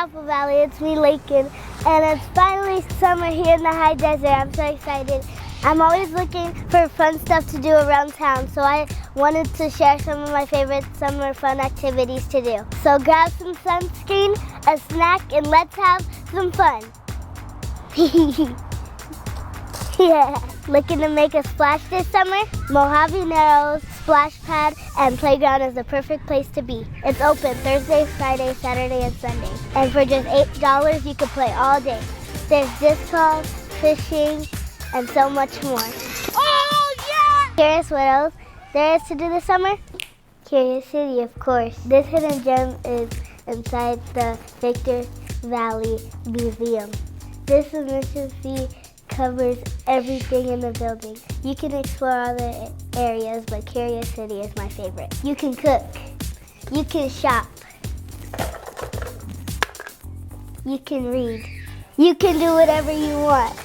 Apple Valley. It's me, Lakin, and it's finally summer here in the high desert. I'm so excited. I'm always looking for fun stuff to do around town, so I wanted to share some of my favorite summer fun activities to do. So grab some sunscreen, a snack, and let's have some fun. Yeah. Looking to make a splash this summer? Mojave Narrows Splash Pad and Playground is the perfect place to be. It's open Thursday, Friday, Saturday, and Sunday. And for just $8, you can play all day. There's disc golf, fishing, and so much more. Oh, yeah! Curious what else there is to do this summer? Curious City, of course. This hidden gem is inside the Victor Valley Museum. This admission fee covers everything in the building. You can explore other areas, but Curious City is my favorite. You can cook. You can shop. You can read. You can do whatever you want.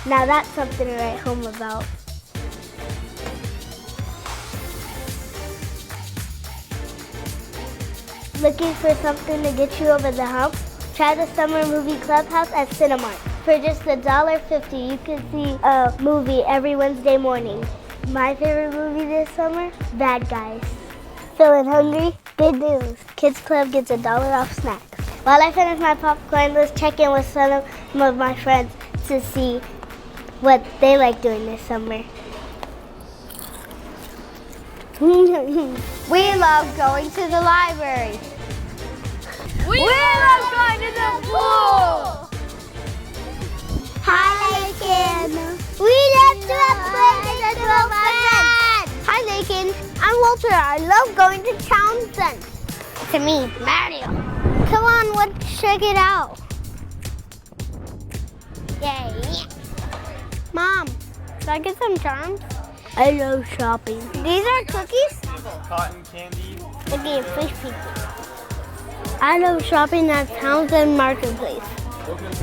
Now that's something to write home about. Looking for something to get you over the hump? Try the Summer Movie Clubhouse at Cinemark. For just $1.50, you can see a movie every Wednesday morning. My favorite movie this summer? Bad Guys. Feeling hungry? Good news. Kids Club gets $1 off snacks. While I finish my popcorn, let's check in with some of my friends to see what they like doing this summer. We love going to the library. We love going to the pool. Hi, Lakin. We love to play with our friends. Hi, Lakin. I'm Walter. I love going to town center. To me, Mario. Come on, let's check it out. Yay. Mom, can I get some charms? I love shopping. These are cookies? Cotton candy. It'd be a fish pizza. I love shopping at Townsend Marketplace.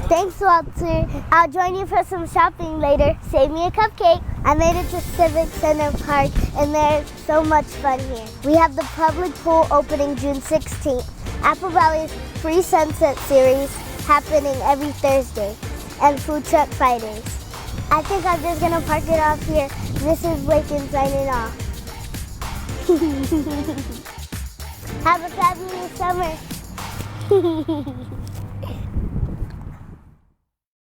Thanks, Walter. I'll join you for some shopping later. Save me a cupcake. I made it to Civic Center Park, and there's so much fun here. We have the public pool opening June 16th. Apple Valley's Free Sunset Series happening every Thursday, and Food Truck Fridays. I think I'm just gonna park it off here. This is Lakin signing off. Have a fabulous summer.